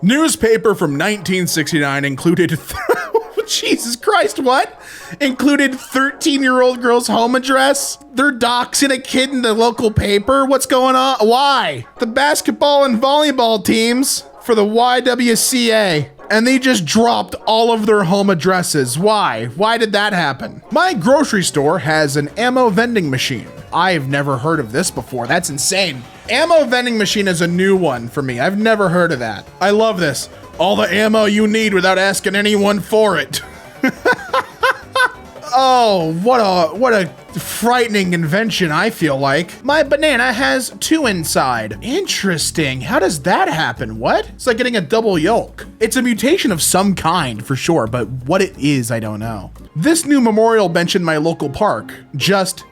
Newspaper from 1969 included, Jesus Christ, what? Included 13-year-old girl's home address? They're doxing a kid in the local paper? What's going on? Why? The basketball and volleyball teams for the YWCA. And they just dropped all of their home addresses. Why? Why did that happen? My grocery store has an ammo vending machine. I've never heard of this before. That's insane. Ammo vending machine is a new one for me. I've never heard of that. I love this. All the ammo you need without asking anyone for it. Oh, what a frightening invention, I feel like. My banana has 2 inside. Interesting. How does that happen? What? It's like getting a double yolk. It's a mutation of some kind for sure, but what it is, I don't know. This new memorial bench in my local park,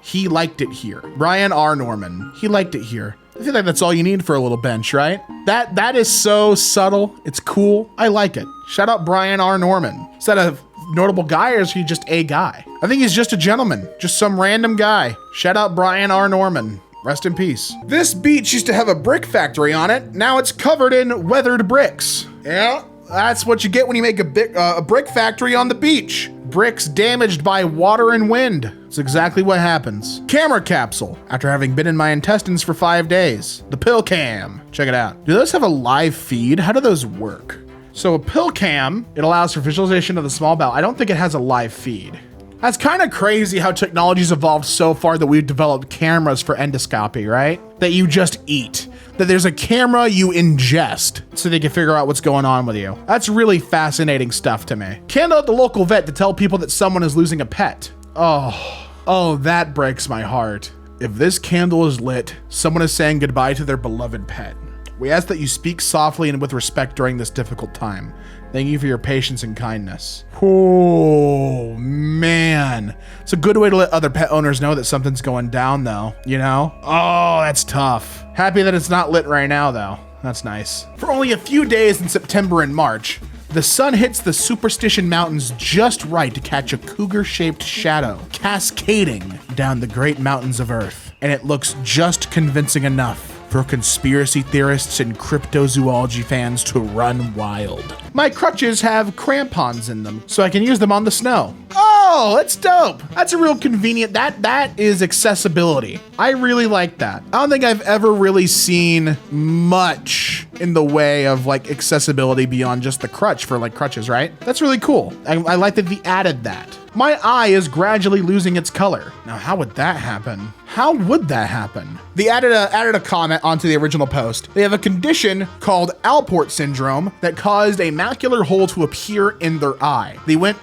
he liked it here. Brian R. Norman, he liked it here. I feel like that's all you need for a little bench, right? That is so subtle. It's cool. I like it. Shout out Brian R. Norman. Is that a notable guy or is he just a guy? I think he's just a gentleman, just some random guy. Shout out Brian R. Norman. Rest in peace. This beach used to have a brick factory on it. Now it's covered in weathered bricks. Yeah, that's what you get when you make a brick factory on the beach. Bricks damaged by water and wind. It's exactly what happens. Camera capsule. After having been in my intestines for 5 days. The pill cam. Check it out. Do those have a live feed? How do those work? So a pill cam, it allows for visualization of the small bowel. I don't think it has a live feed. That's kind of crazy how technology's evolved so far that we've developed cameras for endoscopy, right? That you just eat. That there's a camera you ingest so they can figure out what's going on with you. That's really fascinating stuff to me. Candle at the local vet to tell people that someone is losing a pet. Oh, that breaks my heart. If this candle is lit, someone is saying goodbye to their beloved pet. We ask that you speak softly and with respect during this difficult time. Thank you for your patience and kindness. Oh, man. It's a good way to let other pet owners know that something's going down, though, you know? Oh, that's tough. Happy that it's not lit right now, though. That's nice. For only a few days in September and March, the sun hits the Superstition Mountains just right to catch a cougar-shaped shadow cascading down the great mountains of Earth. And it looks just convincing enough for conspiracy theorists and cryptozoology fans to run wild. My crutches have crampons in them, so I can use them on the snow. Oh, that's dope. That's a real convenient, that is accessibility. I really like that. I don't think I've ever really seen much in the way of like accessibility beyond just the crutch for like crutches, right? That's really cool. I like that they added that. My eye is gradually losing its color. Now, how would that happen? How would that happen? They added a comment onto the original post. They have a condition called Alport syndrome that caused a macular hole to appear in their eye. They went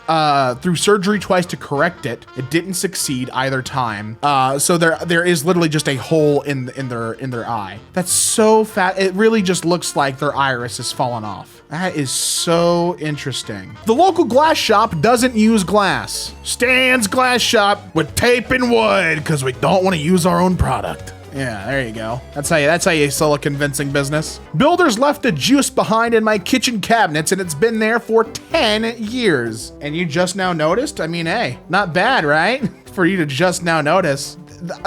through surgery twice to correct it. It didn't succeed either time. So there is literally just a hole in their eye. That's so fat. It really just looks like their iris has fallen off. That is so interesting. The local glass shop doesn't use glass. Stan's Glass Shop with tape and wood because we don't want to use our own product. Yeah, there you go. That's how you sell a convincing business. Builders left a juice behind in my kitchen cabinets and it's been there for 10 years. And you just now noticed? I mean, hey, not bad, right? For you to just now notice.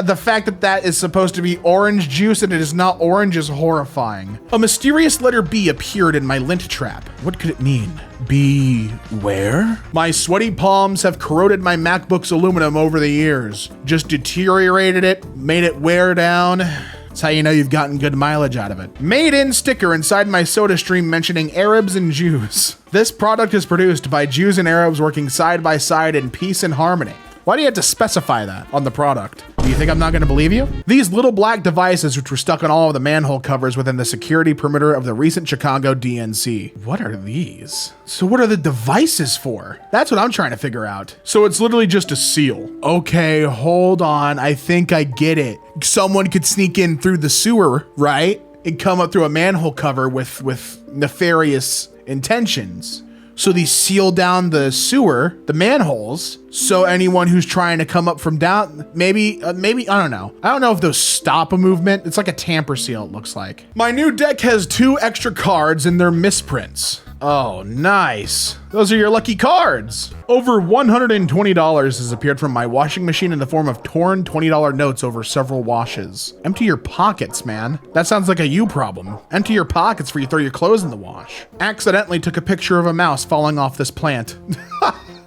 The fact that is supposed to be orange juice and it is not orange is horrifying. A mysterious letter B appeared in my lint trap. What could it mean? Beware? My sweaty palms have corroded my MacBook's aluminum over the years. Just deteriorated it, made it wear down. That's how you know you've gotten good mileage out of it. Made in sticker inside my soda stream mentioning Arabs and Jews. This product is produced by Jews and Arabs working side by side in peace and harmony. Why do you have to specify that on the product? Do you think I'm not gonna believe you? These little black devices which were stuck on all of the manhole covers within the security perimeter of the recent Chicago DNC. What are these? So what are the devices for? That's what I'm trying to figure out. So it's literally just a seal. Okay, hold on. I think I get it. Someone could sneak in through the sewer, right? And come up through a manhole cover with nefarious intentions. So they seal down the sewer, the manholes, so anyone who's trying to come up from down, maybe, I don't know. I don't know if those stop a movement. It's like a tamper seal, it looks like. My new deck has 2 extra cards and they're misprints. Oh, nice. Those are your lucky cards. Over $120 has appeared from my washing machine in the form of torn $20 notes over several washes. Empty your pockets, man. That sounds like a you problem. Empty your pockets before you throw your clothes in the wash. Accidentally took a picture of a mouse falling off this plant.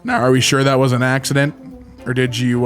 Now, are we sure that was an accident? Or did you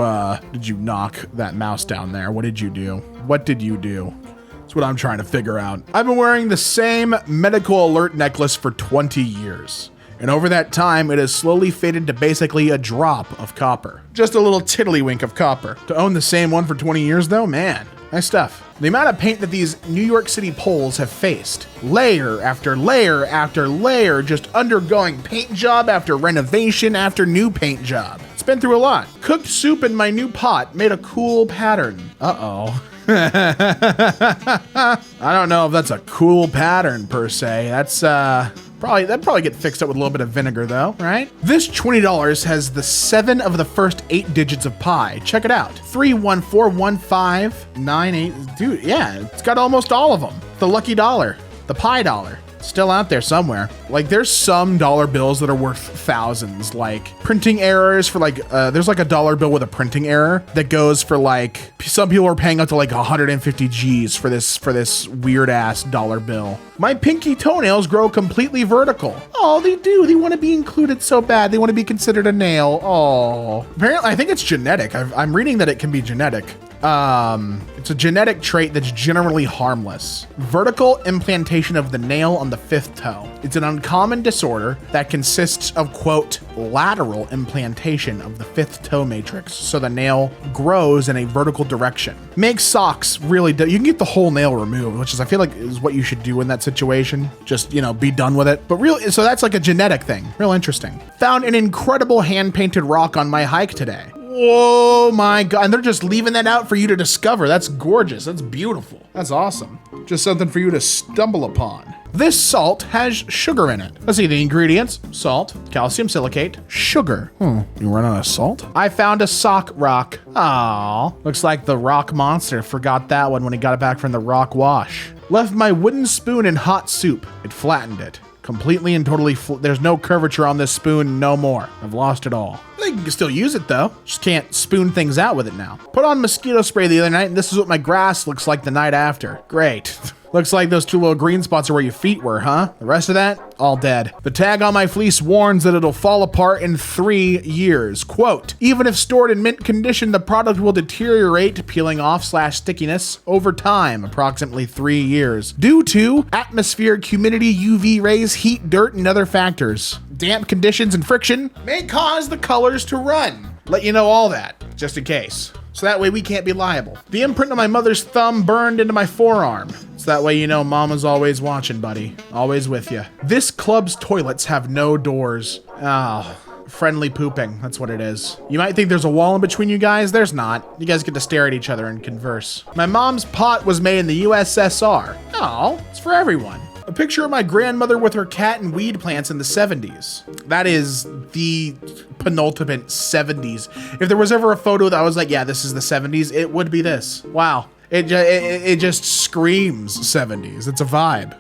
knock that mouse down there? What did you do? What did you do? That's what I'm trying to figure out. I've been wearing the same medical alert necklace for 20 years. And over that time, it has slowly faded to basically a drop of copper. Just a little tiddlywink of copper. To own the same one for 20 years though, man, nice stuff. The amount of paint that these New York City poles have faced, layer after layer after layer, just undergoing paint job after renovation after new paint job. It's been through a lot. Cooked soup in my new pot made a cool pattern. Uh-oh. I don't know if that's a cool pattern per se. That's that'd probably get fixed up with a little bit of vinegar though, right? This $20 has the 7 of the first 8 digits of pi. Check it out. 3141598. Dude, yeah, it's got almost all of them. The lucky dollar, the pi dollar. Still out there somewhere. Like there's some dollar bills that are worth thousands, like printing errors for like, there's like a dollar bill with a printing error that goes for like, some people are paying up to like 150 G's for this weird ass dollar bill. My pinky toenails grow completely vertical. Oh, they do. They want to be included so bad. They want to be considered a nail. Oh, apparently I think it's genetic. I'm reading that it can be genetic. It's a genetic trait that's generally harmless. Vertical implantation of the nail on the 5th toe. It's an uncommon disorder that consists of, quote, lateral implantation of the 5th toe matrix, so the nail grows in a vertical direction. Makes socks really, you can get the whole nail removed, which is, I feel like, is what you should do in that situation. Just, you know, be done with it. But really, so that's like a genetic thing. Real interesting. Found an incredible hand-painted rock on my hike today. Oh my God, and they're just leaving that out for you to discover. That's gorgeous, that's beautiful. That's awesome. Just something for you to stumble upon. This salt has sugar in it. Let's see the ingredients. Salt, calcium silicate, sugar. You run out of salt? I found a sock rock. Aw, looks like the rock monster forgot that one when he got it back from the rock wash. Left my wooden spoon in hot soup. It flattened it. Completely and totally, there's no curvature on this spoon no more. I've lost it all. You can still use it though. Just can't spoon things out with it now. Put on mosquito spray the other night and this is what my grass looks like the night after. Great. Looks like those 2 little green spots are where your feet were, huh? The rest of that, all dead. The tag on my fleece warns that it'll fall apart in 3 years. Quote, even if stored in mint condition, the product will deteriorate, peeling off / stickiness over time, approximately 3 years, due to atmospheric humidity, UV rays, heat, dirt, and other factors. Damp conditions and friction may cause the colors to run. Let you know all that, just in case. So that way we can't be liable. The imprint of my mother's thumb burned into my forearm. So that way you know mama's always watching, buddy. Always with you. This club's toilets have no doors. Oh, friendly pooping, that's what it is. You might think there's a wall in between you guys. There's not. You guys get to stare at each other and converse. My mom's pot was made in the USSR. Oh, it's for everyone. A picture of my grandmother with her cat and weed plants in the 70s. That is the penultimate 70s. If there was ever a photo that I was like, yeah, this is the 70s, it would be this. Wow. It just screams 70s. It's a vibe.